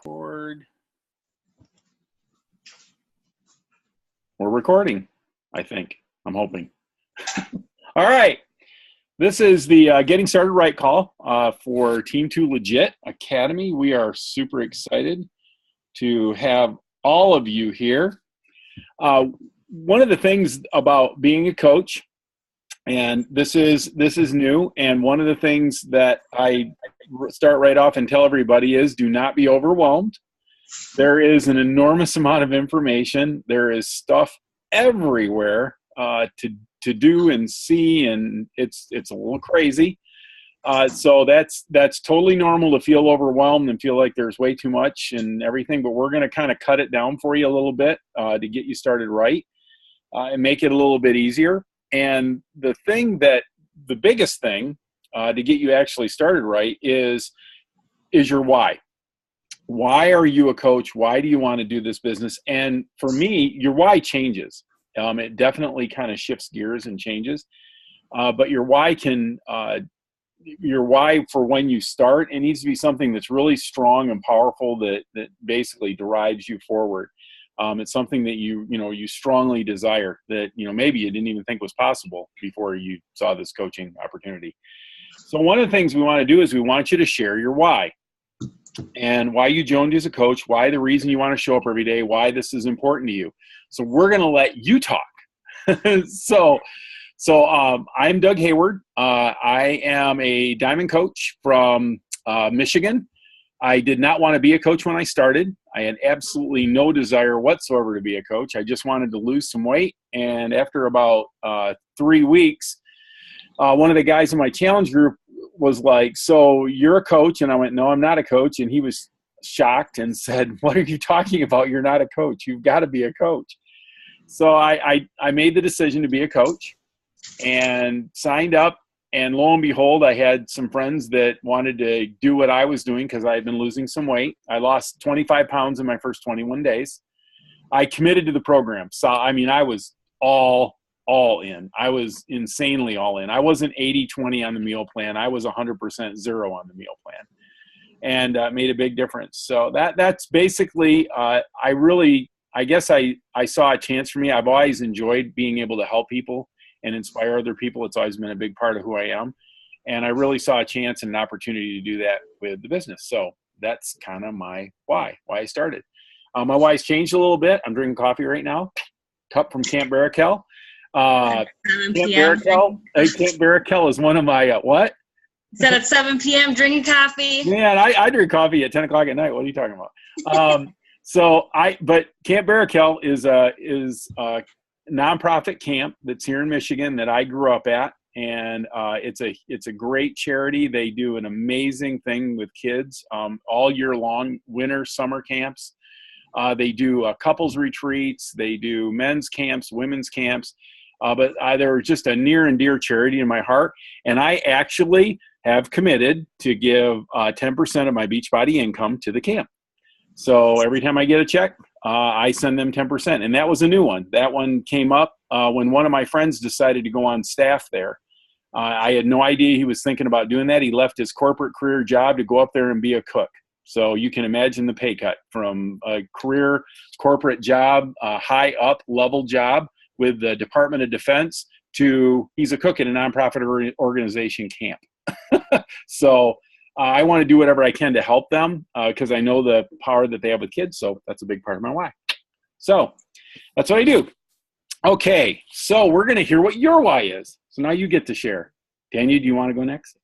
Record. We're recording, I think. I'm hoping. All right. This is the Getting Started Right call for Team 2 Legit Academy. We are super excited to have all of you here. One of the things about being a coach, and this is new, and one of the things that I start right off and tell everybody is do not be overwhelmed. There is an enormous amount of information. There is stuff everywhere to do and see, and it's a little crazy. So that's totally normal to feel overwhelmed and feel like there's way too much and everything, but we're going to kind of cut it down for you a little bit to get you started right and make it a little bit easier. And the biggest thing to get you actually started right is your why. Why are you a coach? Why do you want to do this business? And for me, your why changes. It definitely kind of shifts gears and changes. But your why for when you start, it needs to be something that's really strong and powerful that basically drives you forward. It's something that you strongly desire that, maybe you didn't even think was possible before you saw this coaching opportunity. So one of the things we want to do is we want you to share your why and why you joined as a coach, why the reason you want to show up every day, why this is important to you. So we're going to let you talk. So I'm Doug Hayward. I am a diamond coach from Michigan. I did not want to be a coach when I started. I had absolutely no desire whatsoever to be a coach. I just wanted to lose some weight. And after about 3 weeks, one of the guys in my challenge group was like, "So you're a coach?" And I went, "No, I'm not a coach." And he was shocked and said, "What are you talking about? You're not a coach. You've got to be a coach." So I made the decision to be a coach and signed up. And lo and behold, I had some friends that wanted to do what I was doing because I had been losing some weight. I lost 25 pounds in my first 21 days. I committed to the program. So, I was all in. I was insanely all in. I wasn't 80-20 on the meal plan. I was 100% zero on the meal plan, and made a big difference. So that's basically, I guess I saw a chance for me. I've always enjoyed being able to help people and inspire other people. It's always been a big part of who I am. And I really saw a chance and an opportunity to do that with the business. So that's kind of my why I started. My why's changed a little bit. I'm drinking coffee right now, cup from Camp Barakel. Camp Barakel is one of my, what? Said at 7 p.m. drinking coffee. Man, I drink coffee at 10 o'clock at night. What are you talking about? But Camp Barakel is a nonprofit camp that's here in Michigan that I grew up at, and it's a great charity. They do an amazing thing with kids all year long, winter, summer camps. They do couples retreats. They do men's camps, women's camps. But they're just a near and dear charity in my heart, and I actually have committed to give 10% of my Beachbody income to the camp. So every time I get a check, I send them 10%. And that was a new one. That one came up when one of my friends decided to go on staff there. I had no idea he was thinking about doing that. He left his corporate career job to go up there and be a cook. So you can imagine the pay cut from a career corporate job, a high up level job with the Department of Defense to he's a cook at a nonprofit organization camp. So I want to do whatever I can to help them because I know the power that they have with kids. So that's a big part of my why. So that's what I do. Okay, so we're going to hear what your why is. So now you get to share. Daniel, do you want to go next?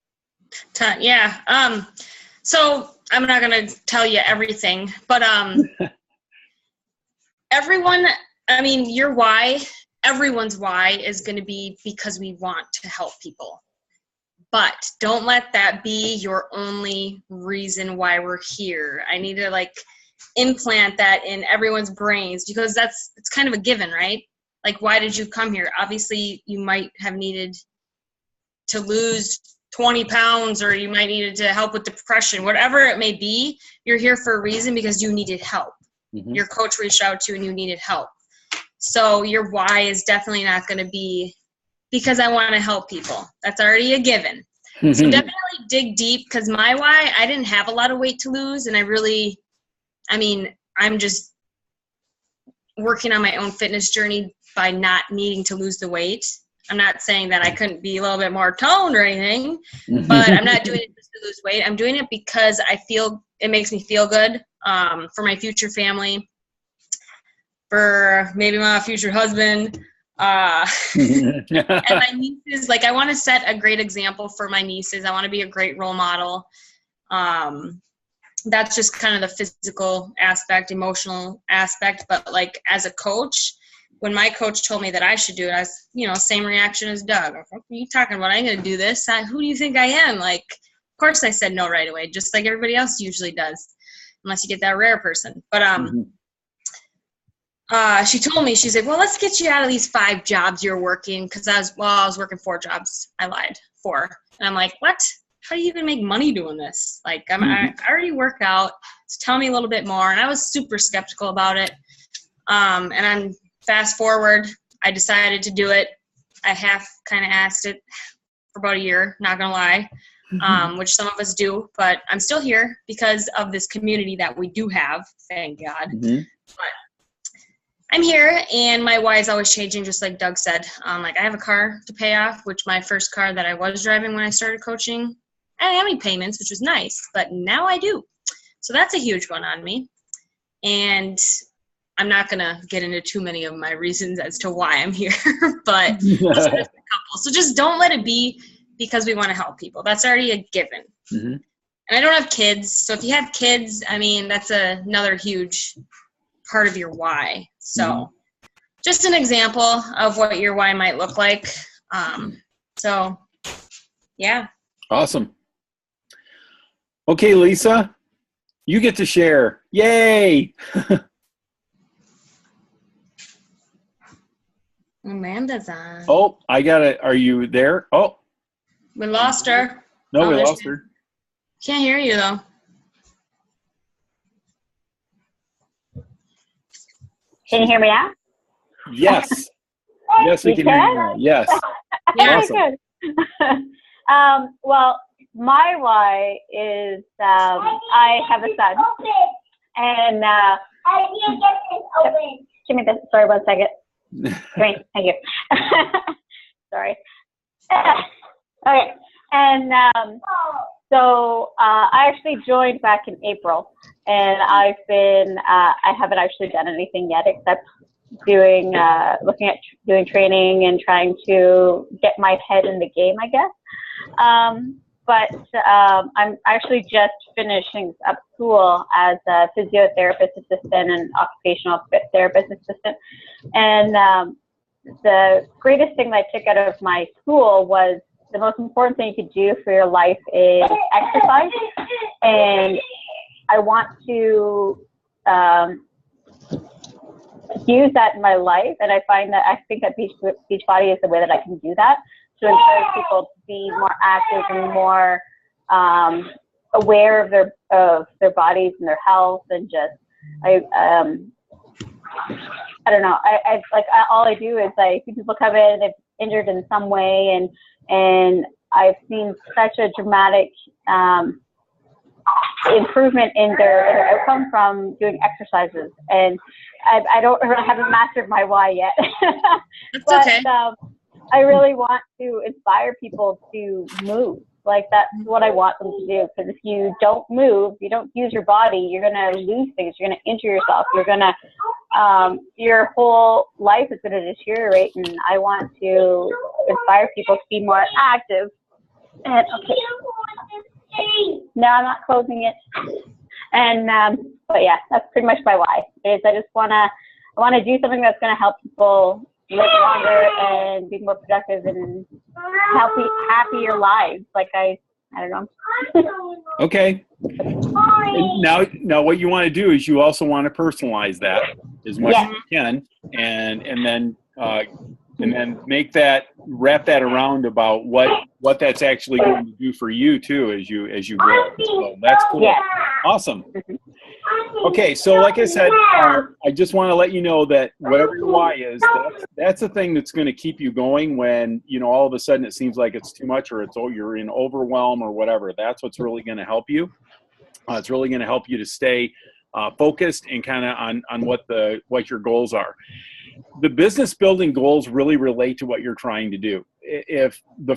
Yeah. So I'm not going to tell you everything, but your why, everyone's why is going to be because we want to help people. But don't let that be your only reason why we're here. I need to implant that in everyone's brains because it's kind of a given, right? Like, why did you come here? Obviously, you might have needed to lose 20 pounds or you might needed to help with depression. Whatever it may be, you're here for a reason because you needed help. Mm-hmm. Your coach reached out to you and you needed help. So your why is definitely not going to be because I want to help people. That's already a given. So definitely dig deep because my why, I didn't have a lot of weight to lose and I really I mean, I'm just working on my own fitness journey by not needing to lose the weight. I'm not saying that I couldn't be a little bit more toned or anything, but I'm not doing it just to lose weight. I'm doing it because I feel it makes me feel good, for my future family, for maybe my future husband, and my nieces. Like, I want to set a great example for my nieces. I want to be a great role model. That's just kind of the physical aspect, emotional aspect. But like, as a coach, when my coach told me that I should do it, I was, same reaction as Doug. What are you talking about? I'm going to do this. Who do you think I am? Like, of course I said no right away, just like everybody else usually does, unless you get that rare person. But she told me, she's like, well, let's get you out of these 5 jobs you're working. Because I was working 4 jobs. I lied, 4. And I'm like, what? How do you even make money doing this? Like, I already work out. So tell me a little bit more. And I was super skeptical about it. And I'm fast forward, I decided to do it. I half kind of asked it for about a year, not going to lie, which some of us do. But I'm still here because of this community that we do have, thank God. But I'm here, and my why is always changing, just like Doug said. Like, I have a car to pay off, which my first car that I was driving when I started coaching, I didn't have any payments, which was nice, but now I do. So that's a huge one on me. And I'm not going to get into too many of my reasons as to why I'm here, but those are just a couple. So just don't let it be because we want to help people. That's already a given. And I don't have kids. So if you have kids, I mean, that's another huge part of your why. So just an example of what your why might look like. So yeah. Awesome. Okay, Lisa, you get to share. Yay. Amanda's on. Oh, I got it. Are you there? Oh, we lost her. No, we lost her. Can't hear you though. Can you hear me now? Yes. Yes, we can hear you now. Yes. Yeah. Awesome. Good. Well, my why is I have a son, and give me this. Sorry, 1 second. Great, thank you. Sorry. Okay, and so I actually joined back in April, and I haven't actually done anything yet except looking at doing training and trying to get my head in the game, I guess. But I'm actually just finishing up school as a physiotherapist assistant and occupational therapist assistant. And the greatest thing that I took out of my school was the most important thing you could do for your life is exercise. And I want to use that in my life. And I think that Beachbody is the way that I can do that, to encourage people to be more active and more aware of their bodies and their health, and just I don't know. All I do is I see people come in, they're injured in some way, and I've seen such a dramatic improvement in their outcome from doing exercises. And I haven't mastered my why yet. But okay. I really want to inspire people to move. Like, that's what I want them to do. Because if you don't move, you don't use your body, you're going to lose things. You're going to injure yourself. You're going to, your whole life is going to deteriorate. And I want to inspire people to be more active. And okay. No, I'm not closing it. And, but yeah, that's pretty much my why. Is I want to do something that's going to help people live longer and be more productive and happier lives. Like, I don't know. Okay. And now what you want to do is you also want to personalize that as much as you can, and then wrap that around about what that's actually going to do for you too as you grow. So that's cool. Yeah. Awesome. Okay, so like I said, I just want to let you know that whatever your why is, that's the thing that's going to keep you going when, all of a sudden it seems like it's too much, or you're in overwhelm or whatever. That's what's really going to help you. It's really going to help you to stay focused and kind of on what your goals are. The business building goals really relate to what you're trying to do. If the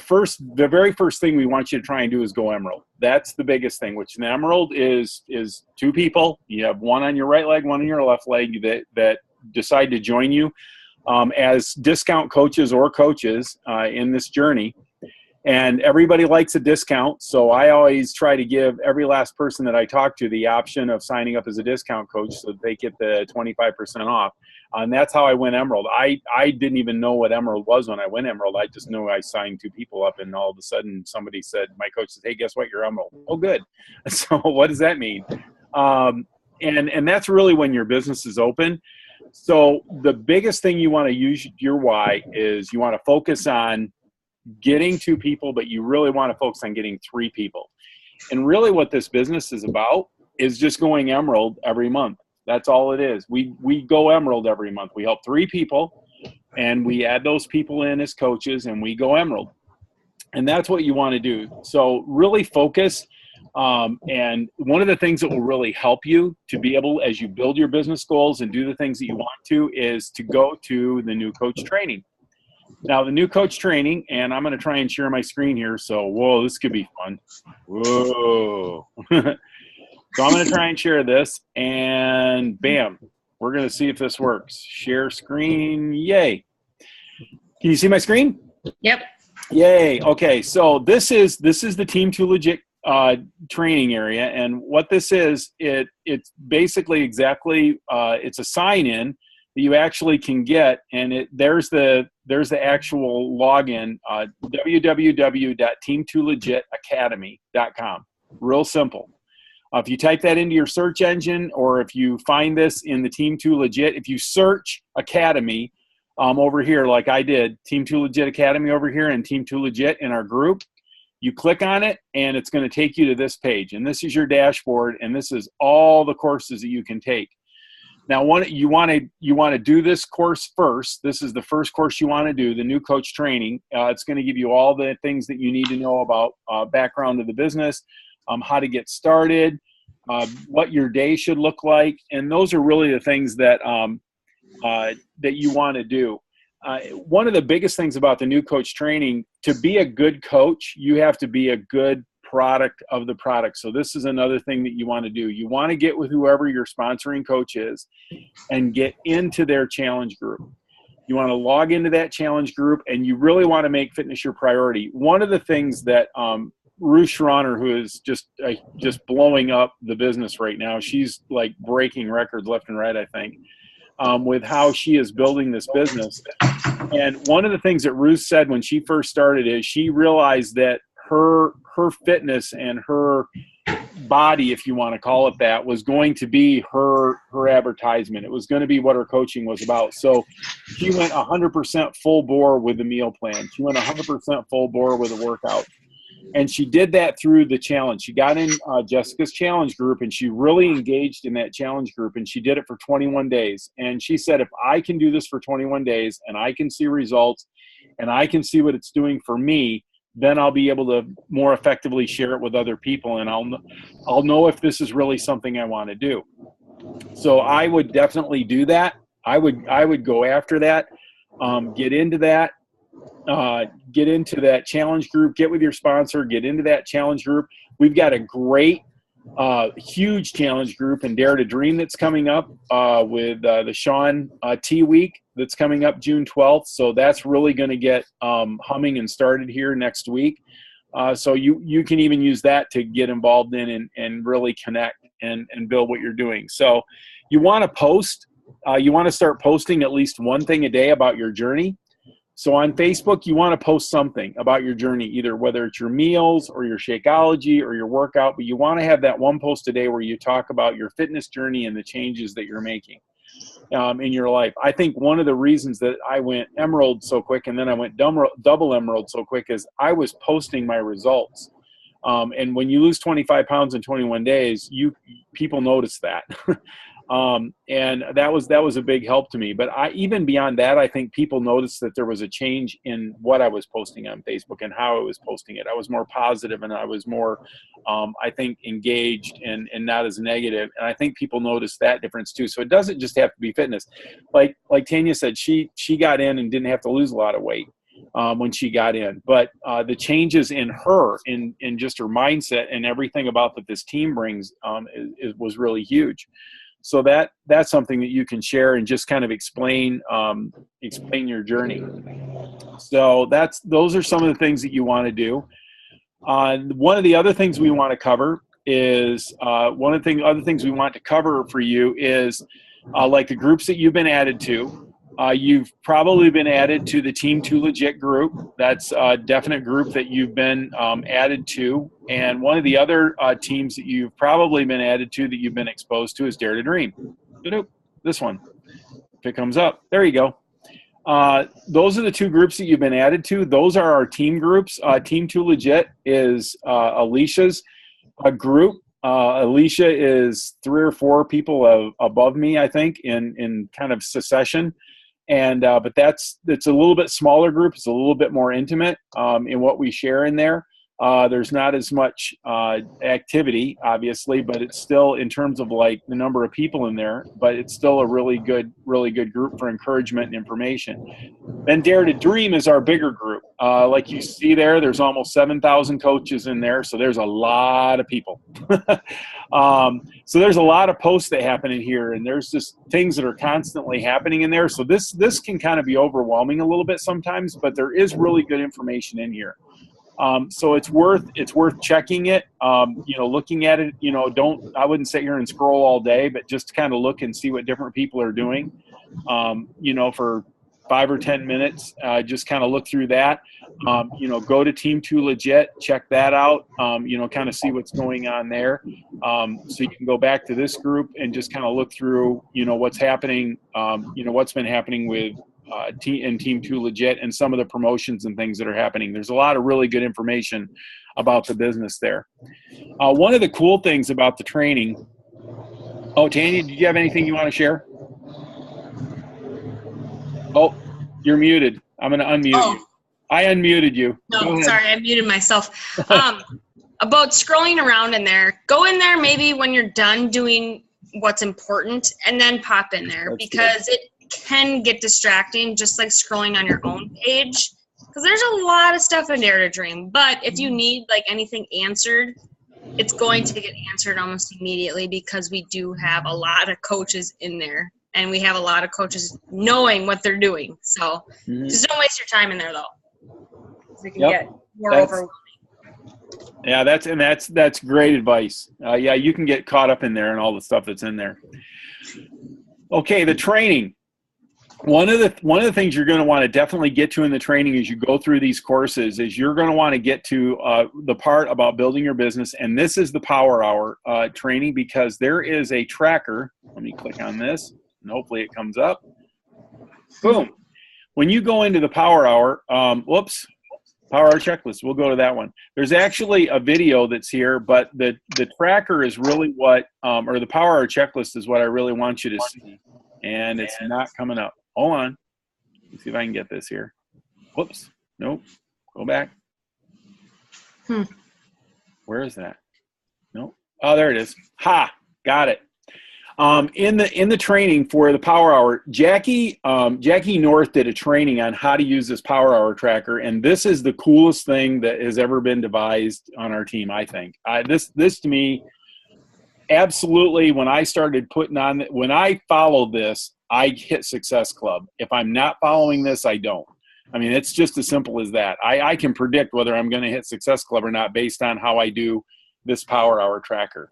very first thing we want you to try and do is go emerald. That's the biggest thing, which an emerald is two people. You have one on your right leg, one on your left leg that decide to join you as discount coaches or coaches in this journey. And everybody likes a discount, so I always try to give every last person that I talk to the option of signing up as a discount coach so that they get the 25% off. And that's how I went emerald. I didn't even know what emerald was when I went emerald. I just knew I signed two people up, and all of a sudden somebody said, my coach said, hey, guess what? You're emerald. Oh, good. So what does that mean? And that's really when your business is open. So the biggest thing you want to use your why is you want to focus on getting two people, but you really want to focus on getting three people. And really what this business is about is just going emerald every month. That's all it is. We go emerald every month. We help three people, and we add those people in as coaches, and we go emerald. And that's what you want to do. So really focus. And one of the things that will really help you to be able, as you build your business goals and do the things that you want to, is to go to the new coach training. Now, the new coach training, and I'm going to try and share my screen here. So, whoa, this could be fun. Whoa. So I'm going to try and share this, and bam, we're going to see if this works. Share screen. Yay. Can you see my screen? Yep. Yay. Okay. So this is the T2L training area. And what this is, it's basically exactly, it's a sign in that you actually can get. And there's the actual login, www.team2legitacademy.com. Real simple. If you type that into your search engine, or if you find this in the Team2Legit, if you search Academy over here, like I did, Team2Legit Academy over here and Team2Legit in our group, you click on it and it's going to take you to this page. And this is your dashboard, and this is all the courses that you can take. Now, you want to do this course first. This is the first course you want to do, the new coach training. It's going to give you all the things that you need to know about background of the business, how to get started, what your day should look like, and those are really the things that that you want to do. One of the biggest things about the new coach training, to be a good coach, you have to be a good product of the product. So this is another thing that you want to do. You want to get with whoever your sponsoring coach is and get into their challenge group. You want to log into that challenge group, and you really want to make fitness your priority. One of the things that Ruth Schroner, who is just blowing up the business right now, she's like breaking records left and right, I think, with how she is building this business. And one of the things that Ruth said when she first started is she realized that her fitness and her body, if you want to call it that, was going to be her advertisement. It was going to be what her coaching was about. So she went 100% full bore with the meal plan. She went 100% full bore with the workout. And she did that through the challenge. She got in Jessica's challenge group, and she really engaged in that challenge group, and she did it for 21 days. And she said, if I can do this for 21 days and I can see results and I can see what it's doing for me, then I'll be able to more effectively share it with other people, and I'll know if this is really something I want to do. So I would definitely do that. I would go after that, get into that. Get into that challenge group, get with your sponsor, get into that challenge group. We've got a great, huge challenge group in Dare to Dream that's coming up with the Sean T Week that's coming up June 12th. So that's really going to get humming and started here next week. So you can even use that to get involved in and really connect and build what you're doing. So you want to post, you want to start posting at least one thing a day about your journey. So on Facebook, you want to post something about your journey, either whether it's your meals or your Shakeology or your workout, but you want to have that one post a day where you talk about your fitness journey and the changes that you're making in your life. I think one of the reasons that I went emerald so quick and then I went double emerald so quick is I was posting my results. And when you lose 25 pounds in 21 days, people notice that. And that was a big help to me. But even beyond that, I think people noticed that there was a change in what I was posting on Facebook and how I was posting it. I was more positive, and I was more, I think, engaged and not as negative. And I think people noticed that difference too. So it doesn't just have to be fitness. Like Tanya said, she got in and didn't have to lose a lot of weight when she got in. But the changes in her, in just her mindset and everything about that this team brings was really huge. So that's something that you can share and just kind of explain your journey. So those are some of the things that you want to do. One of the other things we want to cover is other things we want to cover for you is like the groups that you've been added to. You've probably been added to the Team2 Legit group. That's a definite group that you've been added to. And one of the other teams that you've probably been added to that you've been exposed to is Dare to Dream. This one. If it comes up, there you go. Those are the two groups that you've been added to. Those are our team groups. Team2 Legit is Alicia's group. Alicia is 3 or 4 people above me, I think, in kind of succession. And but it's a little bit smaller group. It's a little bit more intimate in what we share in there. There's not as much activity, obviously, but it's still, in terms of like the number of people in there, but it's still a really good group for encouragement and information. Then Dare to Dream is our bigger group. Like you see there's almost 7,000 coaches in there, so there's a lot of people. So there's a lot of posts that happen in here, and there's just things that are constantly happening in there. So this can kind of be overwhelming a little bit sometimes, but there is really good information in here. So it's worth checking it, looking at it. I wouldn't sit here and scroll all day, but just kind of look and see what different people are doing, for 5 or 10 minutes, just kind of look through that, go to Team2 Legit, check that out, kind of see what's going on there. So you can go back to this group and just kind of look through, what's happening, what's been happening with Team2 Legit and some of the promotions and things that are happening. There's a lot of really good information about the business there. One of the cool things about the training. Oh, Tanya, do you have anything you want to share? Oh, you're muted. I'm going to unmute you. I unmuted you. No, sorry, I muted myself. About scrolling around in there, go in there maybe when you're done doing what's important and then pop in there. That's because good. It can get distracting, just like scrolling on your own page, because there's a lot of stuff in Dare to Dream. But if you need like anything answered, it's going to get answered almost immediately, because we do have a lot of coaches in there, and we have a lot of coaches knowing what they're doing. So just don't waste your time in there, though. It can get more overwhelming. Yeah, that's great advice. Yeah, you can get caught up in there and all the stuff that's in there. Okay, the training. One of the things you're going to want to definitely get to in the training as you go through these courses is you're going to want to get to the part about building your business. And this is the Power Hour training, because there is a tracker. Let me click on this, and hopefully it comes up. Boom. When you go into the Power Hour, Power Hour checklist, we'll go to that one. There's actually a video that's here, but the tracker is really what, or the Power Hour checklist is what I really want you to see. And it's not coming up. Hold on. Let's see if I can get this here. Whoops. Nope. Go back. Where is that? Nope. Oh, there it is. Ha! Got it. In the training for the Power Hour, Jackie North did a training on how to use this Power Hour tracker, and this is the coolest thing that has ever been devised on our team, I think. This to me, absolutely, when I started when I followed this, I hit Success Club. If I'm not following this, I don't. I mean, it's just as simple as that. I can predict whether I'm going to hit Success Club or not based on how I do this Power Hour tracker.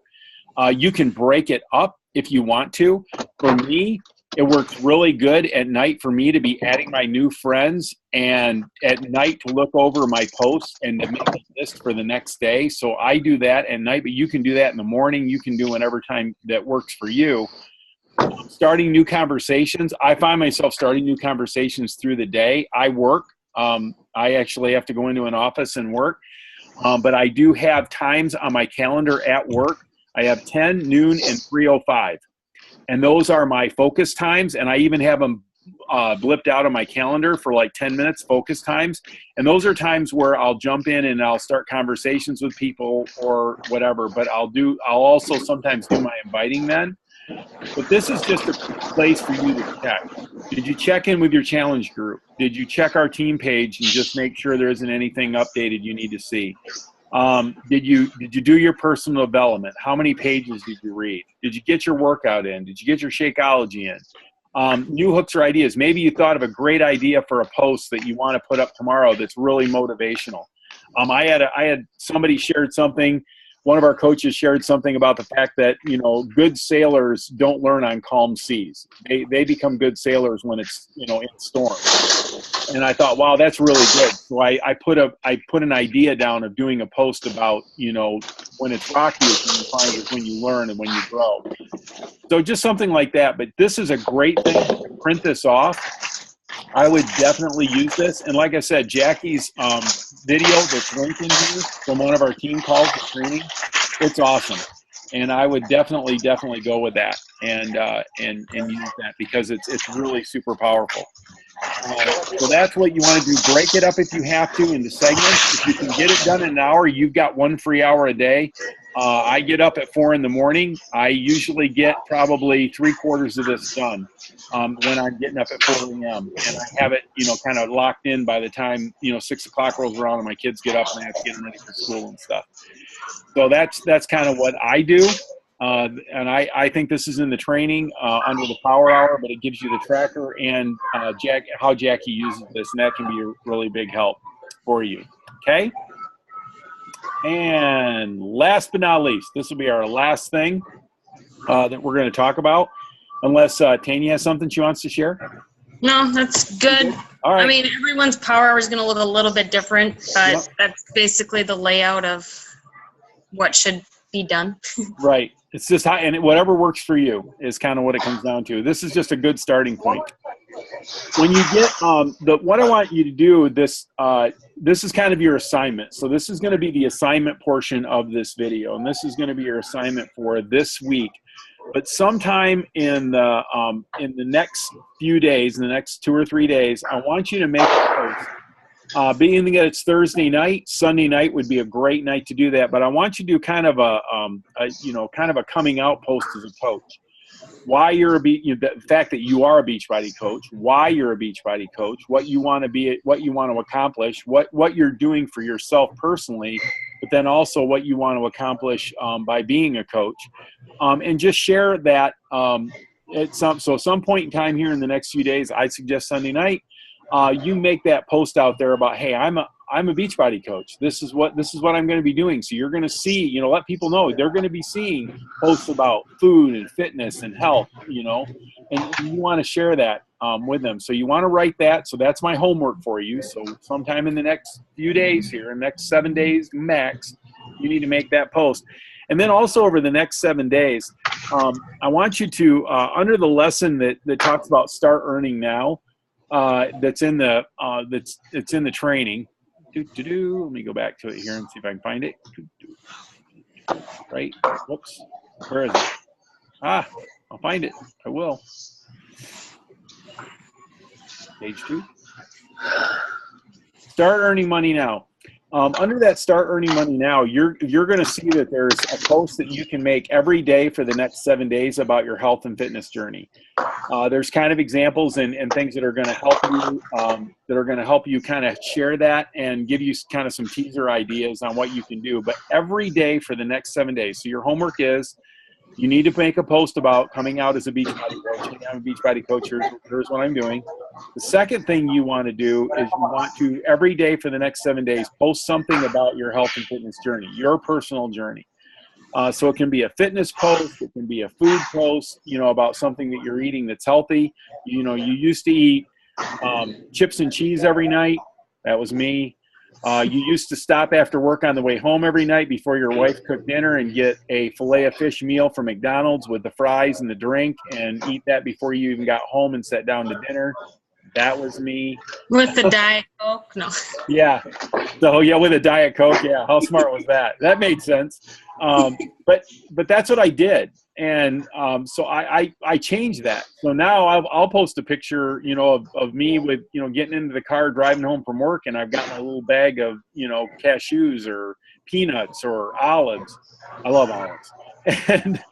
You can break it up if you want to. For me, it works really good at night for me to be adding my new friends, and at night to look over my posts and to make a list for the next day. So I do that at night, but you can do that in the morning. You can do whenever time that works for you. Starting new conversations. I find myself starting new conversations through the day. I work. I actually have to go into an office and work. But I do have times on my calendar at work. I have 10, noon, and 3:05. And those are my focus times. And I even have them blipped out on my calendar for like 10 minutes focus times. And those are times where I'll jump in and I'll start conversations with people or whatever. But I'll also sometimes do my inviting then. But this is just a place for you to check. Did you check in with your challenge group? Did you check our team page and just make sure there isn't anything updated you need to see? Did you do your personal development? How many pages did you read? Did you get your workout in? Did you get your Shakeology in? New hooks or ideas. Maybe you thought of a great idea for a post that you want to put up tomorrow that's really motivational. I had somebody shared something. One of our coaches shared something about the fact that, good sailors don't learn on calm seas. They become good sailors when it's, in storms. And I thought, wow, that's really good. So I put an idea down of doing a post about, when it's rocky is when you find it, when you learn and when you grow. So just something like that. But this is a great thing to print this off. I would definitely use this. And like I said, Jackie's video that's linked in here from one of our team calls for training, it's awesome. And I would definitely go with that and use that because it's really super powerful. So that's what you want to do. Break it up if you have to into segments. If you can get it done in an hour, you've got 1 free hour a day. I get up at 4 in the morning. I usually get probably 3/4 of this done when I'm getting up at 4 a.m. And I have it, kind of locked in by the time, 6 o'clock rolls around and my kids get up and I have to get them ready for school and stuff. So that's kind of what I do. And I think this is in the training under the Power Hour, but it gives you the tracker and how Jackie uses this, and that can be a really big help for you. Okay? And last but not least, this will be our last thing that we're going to talk about, unless Tanya has something she wants to share. No, that's good. All right. I mean, everyone's Power Hour is going to look a little bit different, but That's basically the layout of what should be done. Right. It's just how, and whatever works for you is kind of what it comes down to. This is just a good starting point. When you get what I want you to do, this is kind of your assignment. So this is going to be the assignment portion of this video, and this is going to be your assignment for this week. But sometime in the next few days, in the next 2 or 3 days, I want you to make a post. Being that it's Thursday night, Sunday night would be a great night to do that. But I want you to do kind of a coming out post as a coach. Why you're the fact that you are a Beachbody coach, why you're a Beachbody coach, what you want to be, what you want to accomplish, what you're doing for yourself personally, but then also what you want to accomplish by being a coach, and just share that at some point in time here in the next few days. I suggest Sunday night. You make that post out there about, hey, I'm a Beachbody coach. This is what I'm going to be doing. So you're going to see, let people know they're going to be seeing posts about food and fitness and health, and you want to share that with them. So you want to write that. So that's my homework for you. So sometime in the next few days here, next 7 days max, you need to make that post. And then also over the next 7 days, I want you to, under the lesson that talks about start earning now, that's in the it's in the training. Let me go back to it here and see if I can find it. Right. Whoops. Where is it? I'll find it. I will. Page 2. Start earning money now. Under that start earning money now, you're going to see that there's a post that you can make every day for the next 7 days about your health and fitness journey. There's kind of examples and things that are going to help you, kind of share that and give you kind of some teaser ideas on what you can do. But every day for the next 7 days. So your homework is, you need to make a post about coming out as a Beachbody coach. Hey, I'm a Beachbody coach. Here's what I'm doing. The second thing you want to do is you want to, every day for the next 7 days, post something about your health and fitness journey, your personal journey. So it can be a fitness post. It can be a food post, about something that you're eating that's healthy. You used to eat chips and cheese every night. That was me. You used to stop after work on the way home every night before your wife cooked dinner and get a filet of fish meal from McDonald's with the fries and the drink and eat that before you even got home and sat down to dinner. That was me. With the Diet Coke? No. Yeah. So yeah, with a Diet Coke. Yeah. How smart was that? That made sense. But that's what I did. And so I changed that. So now I'll post a picture, you know, of me with, you know, getting into the car, driving home from work, and I've got my little bag of, you know, cashews or peanuts or olives. I love olives. And,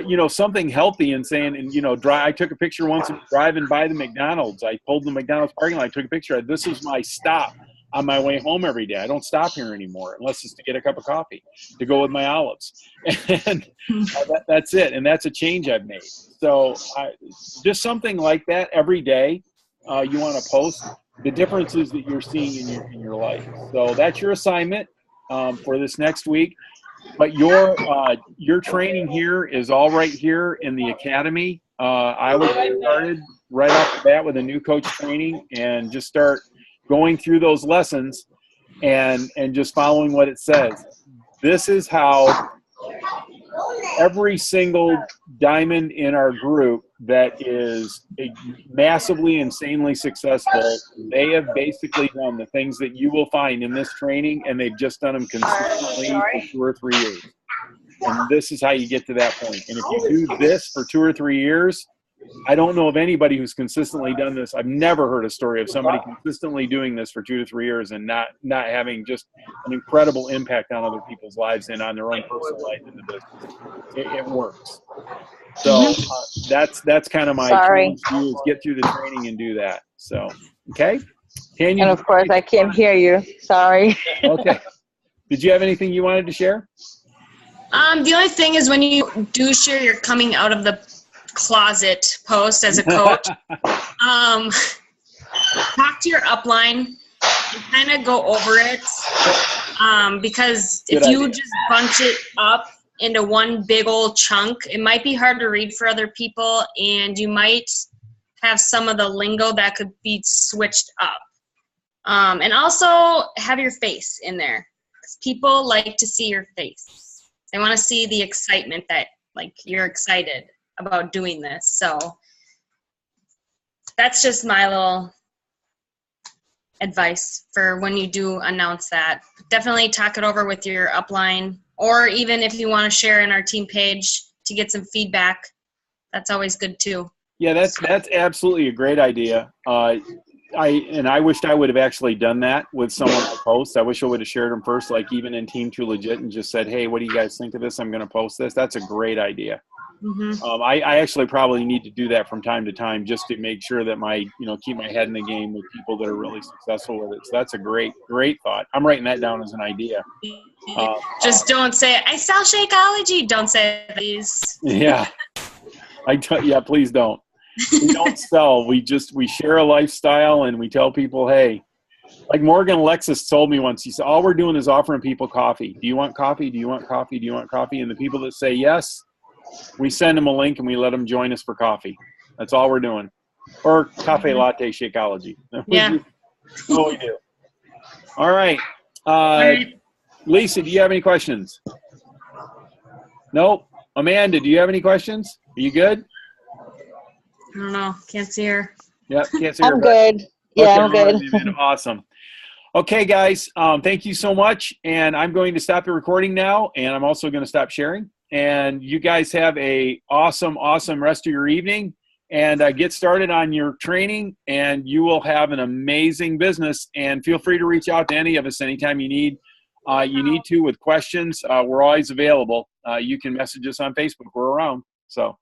you know, something healthy and saying, and, you know, I took a picture once of driving by the McDonald's. I pulled the McDonald's parking lot. I took a picture. This is my stop on my way home every day. I don't stop here anymore unless it's to get a cup of coffee to go with my olives. And that's it. And that's a change I've made. So just something like that every day you want to post the differences that you're seeing in your life. So that's your assignment for this next week. But your training here is all right here in the academy. I would get started right off the bat with a new coach training and just start going through those lessons and just following what it says. This is how every single diamond in our group that is massively, insanely successful, they have basically done the things that you will find in this training, and they've just done them consistently for 2 or 3 years. And this is how you get to that point. And if you do this for 2 or 3 years, I don't know of anybody who's consistently done this. I've never heard a story of somebody consistently doing this for 2 to 3 years and not having just an incredible impact on other people's lives and on their own personal life in the business. It works. So that's kind of my challenge to you is get through the training and do that. So, okay. Can you? And of course, I can't hear you. Sorry. Okay. Did you have anything you wanted to share? The only thing is when you do share your coming out of the closet post as a coach, talk to your upline and kind of go over it, because if you just bunch it up into one big old chunk, it might be hard to read for other people, and you might have some of the lingo that could be switched up. And also have your face in there, because people like to see your face. They want to see the excitement that, like, you're excited about doing this. So that's just my little advice for when you do announce that. Definitely talk it over with your upline, or even if you want to share in our team page to get some feedback, that's always good too. Yeah, that's absolutely a great idea. I wished I would have actually done that with someone I post. I wish I would have shared them first, like even in Team 2 Legit, and just said, hey, what do you guys think of this? I'm going to post this. That's a great idea. Mm-hmm. I actually probably need to do that from time to time just to make sure that keep my head in the game with people that are really successful with it. So that's a great thought. I'm writing that down as an idea. Just don't say, I sell Shakeology. Don't say these. Yeah. Please don't. We don't sell. We share a lifestyle, and we tell people, hey, like Morgan Alexis told me once, he said, all we're doing is offering people coffee. Do you want coffee? Do you want coffee? Do you want coffee? And the people that say yes, we send them a link and we let them join us for coffee. That's all we're doing. Or cafe latte Shakeology. Yeah. That's what we do. All right. Lisa, do you have any questions? Nope. Amanda, do you have any questions? Are you good? I don't know. Can't see her. Yep, can't see her. I'm good. Yeah, okay, I'm good. Awesome. Okay, guys, thank you so much. And I'm going to stop the recording now, and I'm also going to stop sharing. And you guys have a awesome rest of your evening. And get started on your training, and you will have an amazing business. And feel free to reach out to any of us anytime you need to with questions. We're always available. You can message us on Facebook. We're around. So,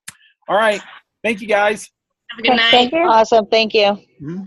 all right. Thank you, guys. Have a good night. Thank you. Awesome. Thank you. Mm-hmm.